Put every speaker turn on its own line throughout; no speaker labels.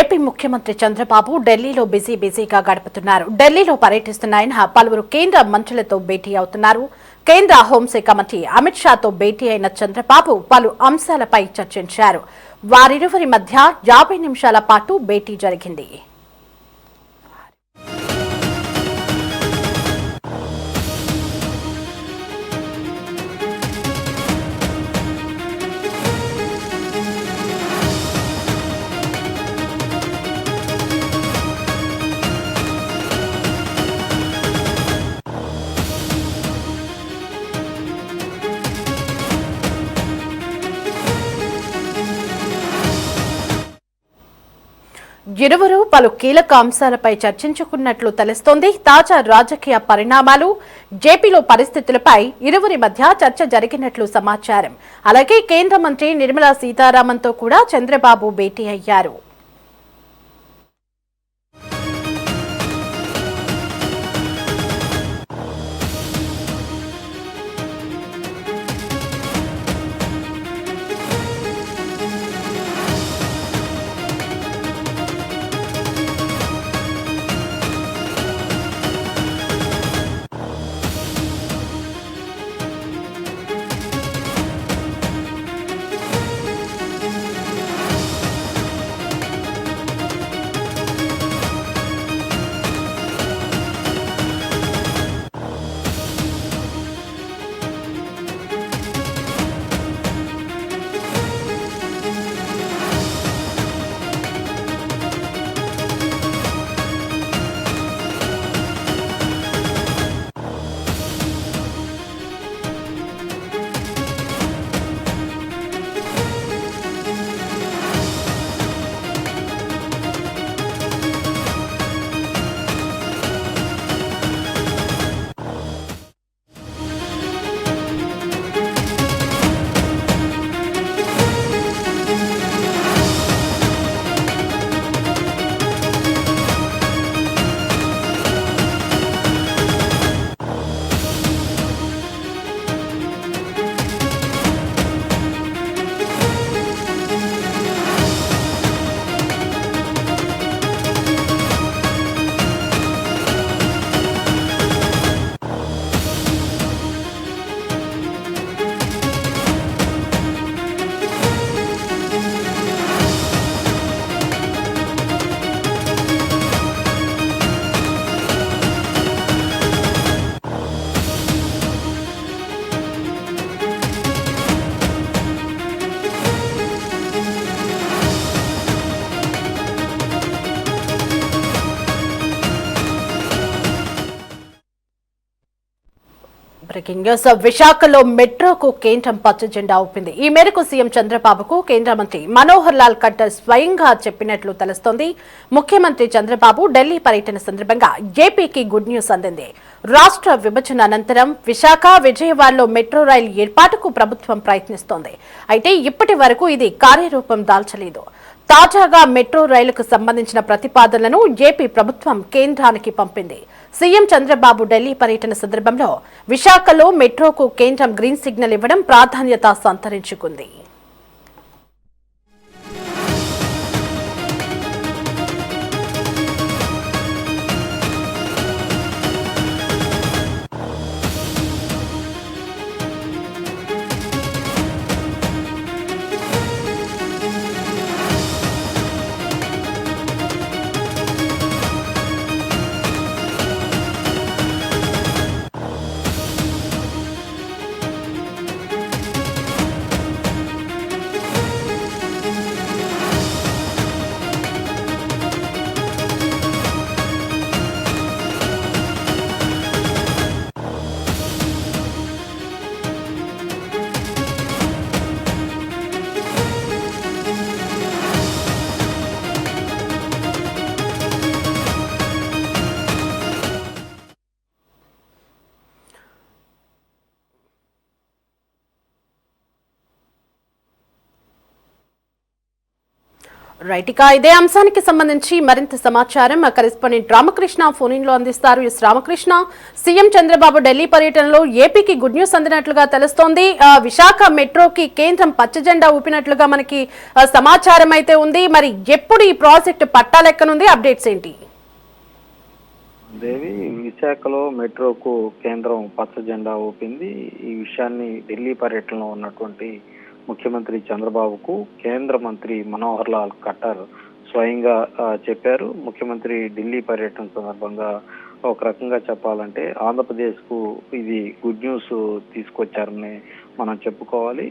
AP ముఖ్యమంత్రి చంద్రబాబు ఢిల్లీలో బిజీగా గడుపుతున్నారు. ఢిల్లీలో పర్యటిస్తున్న ఆయన పలువురు కేంద్ర మంత్రులతో భేటీ అవుతున్నారు. కేంద్ర హోంశాఖ మంత్రి అమిత్ షాతో భేటీ అయిన చంద్రబాబు పలు అంశాలపై చర్చించారు. వారిరువురి మధ్య 50 నిమిషాల పాటు భేటీ జరిగింది. ఇరువురు పలు కీలక అంశాలపై చర్చించుకున్నట్లు తెలుస్తోంది. తాజా రాజకీయ పరిణామాలు, జేపీలో పరిస్థితులపై ఇరువురి మధ్య చర్చ జరిగినట్లు సమాచారం. అలాగే కేంద్ర మంత్రి నిర్మలా సీతారామన్తో కూడా చంద్రబాబు భేటీ అయ్యారు. Breaking news. విశాఖలో మెట్రోకు కేంద్రం పచ్చజెండా ఊపింది. ఈ మేరకు సీఎం చంద్రబాబుకు కేంద్ర మంత్రి మనోహర్ లాల్ ఖట్టర్ స్వయంగా చెప్పినట్లు తెలుస్తోంది. ముఖ్యమంత్రి చంద్రబాబు ఢిల్లీ పర్యటన సందర్భంగా ఏపీకి గుడ్ న్యూస్ అందింది. రాష్ట్ర విభజన అనంతరం విశాఖ, విజయవాడలో మెట్రో రైలు ఏర్పాటుకు ప్రభుత్వం ప్రయత్నిస్తోంది. అయితే ఇప్పటి వరకు ఇది కార్యరూపం దాల్చలేదు. తాజాగా మెట్రో రైలుకు సంబంధించిన ప్రతిపాదనలను ఏపీ ప్రభుత్వం కేంద్రానికి పంపింది. సీఎం చంద్రబాబు ఢిల్లీ పర్యటన సందర్భంలో విశాఖలో మెట్రోకు కేంద్రం గ్రీన్ సిగ్నల్ ఇవ్వడం ప్రాధాన్యత సంతరించుకుంది. రైట్, ఇక ఇదే అంశానికి సంబంధించి మరింత సమాచారం మా కరెస్పాండెంట్ రామకృష్ణ ఫోన్ లో అందిస్తారు. ఎస్ రామకృష్ణ, సీఎం చంద్రబాబు ఢిల్లీ పర్యటనలో ఏపీకి గుడ్ న్యూస్ అందినట్లుగా తెలుస్తోంది. విశాఖ మెట్రోకి కేంద్రం పచ్చజెండా ఊపినట్లుగా మనకి సమాచారం అయితే ఉంది. మరి ఎప్పుడు ఈ ప్రాజెక్టు పట్టాలెక్కనుంది, అప్డేట్స్ ఏంటి?
దేవి, విశాఖలో మెట్రోకు కేంద్రం పచ్చ జెండా ఊపింది. ఈ విషయాన్ని ఢిల్లీ పర్యటనలో ఉన్నటువంటి ముఖ్యమంత్రి చంద్రబాబుకు కేంద్ర మంత్రి మనోహర్ లాల్ ఖట్టర్ స్వయంగా చెప్పారు. ముఖ్యమంత్రి ఢిల్లీ పర్యటన సందర్భంగా ఒక రకంగా చెప్పాలంటే ఆంధ్రప్రదేశ్ కు ఇది గుడ్ న్యూస్ తీసుకొచ్చారని మనం చెప్పుకోవాలి.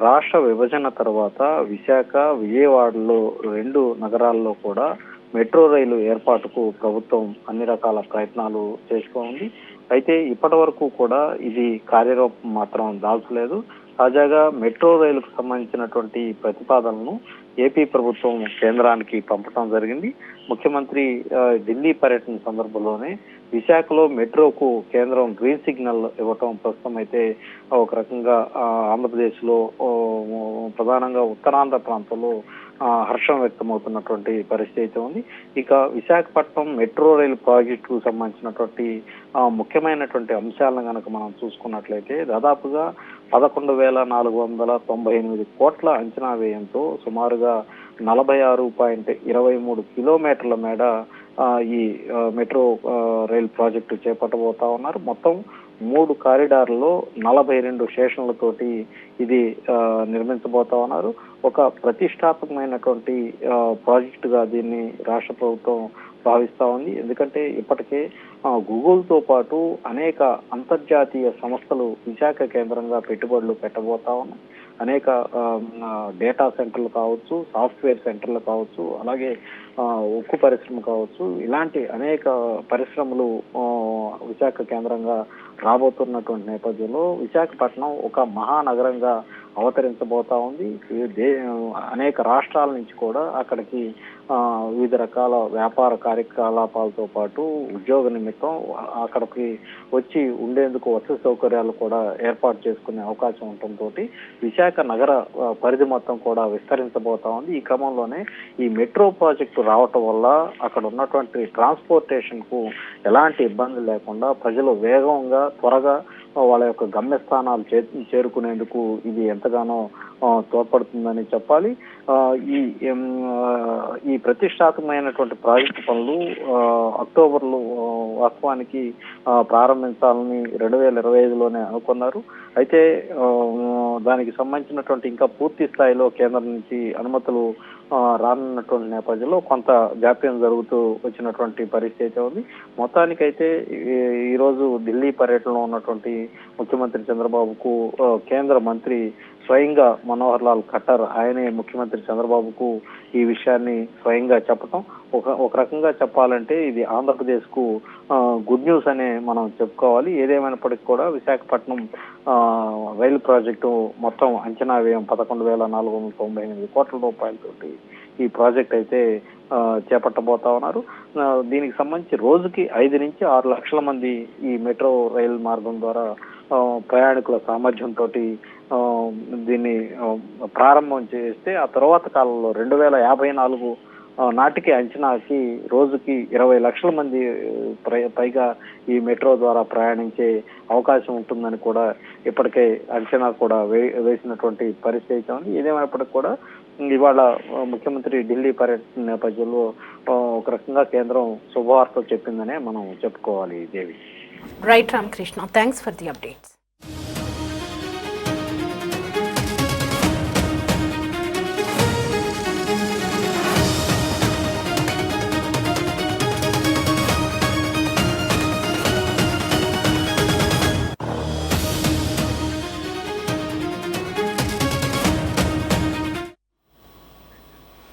రాష్ట్ర విభజన తర్వాత విశాఖ, విజయవాడలో 2 నగరాల్లో కూడా మెట్రో రైలు ఏర్పాటుకు ప్రభుత్వం అన్ని రకాల ప్రయత్నాలు చేస్తోంది. అయితే ఇప్పటి వరకు కూడా ఇది కార్యరూపం మాత్రం దాల్చలేదు. తాజాగా మెట్రో రైలుకు సంబంధించినటువంటి ప్రతిపాదనలను ఏపీ ప్రభుత్వం కేంద్రానికి పంపడం జరిగింది. ముఖ్యమంత్రి ఢిల్లీ పర్యటన సందర్భంలోనే విశాఖలో మెట్రోకు కేంద్రం గ్రీన్ సిగ్నల్ ఇవ్వటం ప్రస్తుతం అయితే ఒక రకంగా ఆంధ్రప్రదేశ్ లో ప్రధానంగా ఉత్తరాంధ్ర ప్రాంతంలో హర్షం వ్యక్తమవుతున్నటువంటి పరిస్థితి అయితే ఉంది. ఇక విశాఖపట్నం మెట్రో రైలు ప్రాజెక్టుకు సంబంధించినటువంటి ముఖ్యమైనటువంటి అంశాలను కనుక మనం చూసుకున్నట్లయితే దాదాపుగా 11,498 కోట్ల అంచనా వ్యయంతో సుమారుగా 46.23 కిలోమీటర్ల మేడ ఈ మెట్రో రైలు ప్రాజెక్టు చేపట్టబోతా ఉన్నారు. మొత్తం 3 కారిడార్లలో 42 స్టేషన్లతోటి ఇది నిర్మించబోతా ఉన్నారు. ఒక ప్రతిష్టాత్మకమైనటువంటి ప్రాజెక్టుగా దీన్ని రాష్ట్ర ప్రభుత్వం భావిస్తా ఉంది. ఎందుకంటే ఇప్పటికే గూగుల్ తో పాటు అనేక అంతర్జాతీయ సంస్థలు విశాఖ కేంద్రంగా పెట్టుబడులు పెట్టబోతా ఉన్నాయి. అనేక డేటా సెంటర్లు కావచ్చు, సాఫ్ట్వేర్ సెంటర్లు కావచ్చు, అలాగే ఉక్కు పరిశ్రమ కావచ్చు, ఇలాంటి అనేక పరిశ్రమలు విశాఖ కేంద్రంగా రాబోతున్నటువంటి నేపథ్యంలో విశాఖపట్నం ఒక మహానగరంగా అవతరించబోతా ఉంది. అనేక రాష్ట్రాల నుంచి కూడా అక్కడికి వివిధ రకాల వ్యాపార కార్యకలాపాలతో పాటు ఉద్యోగ నిమిత్తం అక్కడికి వచ్చి ఉండేందుకు వసతి సౌకర్యాలు కూడా ఏర్పాటు చేసుకునే అవకాశం ఉండటంతో విశాఖ నగర పరిధి మొత్తం కూడా విస్తరించబోతా ఉంది. ఈ క్రమంలోనే ఈ మెట్రో ప్రాజెక్టు రావటం వల్ల అక్కడ ఉన్నటువంటి ట్రాన్స్పోర్టేషన్ కు ఎలాంటి ఇబ్బంది లేకుండా ప్రజలు వేగంగా త్వరగా వాళ్ళ యొక్క గమ్యస్థానాలు చేరుకునేందుకు ఇది ఎంతగానో తోడ్పడుతుందని చెప్పాలి. ఈ ప్రతిష్టాత్మకమైనటువంటి ప్రాజెక్టు పనులు అక్టోబర్లో వాస్తవానికి ప్రారంభించాలని 2025లోనే అనుకున్నారు. అయితే దానికి సంబంధించినటువంటి ఇంకా పూర్తి స్థాయిలో కేంద్రం నుంచి అనుమతులు రానున్నటువంటి నేపథ్యంలో కొంత జాప్యం జరుగుతూ వచ్చినటువంటి పరిస్థితి ఉంది. మొత్తానికైతే ఈరోజు ఢిల్లీ పర్యటనలో ఉన్నటువంటి ముఖ్యమంత్రి చంద్రబాబుకు కేంద్ర మంత్రి స్వయంగా మనోహర్ లాల్ ఖట్టర్ ఆయనే ముఖ్యమంత్రి చంద్రబాబుకు ఈ విషయాన్ని స్వయంగా చెప్పటం ఒక రకంగా చెప్పాలంటే ఇది ఆంధ్రప్రదేశ్ కు గుడ్ న్యూస్ అనే మనం చెప్పుకోవాలి. ఏదేమైనప్పటికీ కూడా విశాఖపట్నం రైలు ప్రాజెక్టు మొత్తం అంచనా వ్యయం 11,498 కోట్ల రూపాయలతోటి ఈ ప్రాజెక్ట్ అయితే చేపట్టబోతా ఉన్నారు. దీనికి సంబంధించి రోజుకి 5 నుంచి 6 లక్షల మంది ఈ మెట్రో రైలు మార్గం ద్వారా ప్రయాణికుల సామర్థ్యంతో దీన్ని ప్రారంభం చేస్తే ఆ తర్వాత కాలంలో 2054 నాటికి అంచనాకి రోజుకి 20 లక్షల మంది పైగా ఈ మెట్రో ద్వారా ప్రయాణించే అవకాశం ఉంటుందని కూడా ఇప్పటికే అంచనా కూడా వేసినటువంటి పరిస్థితి ఉంది. ఏదేమైనప్పటికీ కూడా ఇవాళ ముఖ్యమంత్రి ఢిల్లీ పర్యటన నేపథ్యంలో ఒక రకంగా కేంద్రం శుభవార్త చెప్పిందనే మనం చెప్పుకోవాలి. Devi.
Right Ramakrishna, thanks for the updates.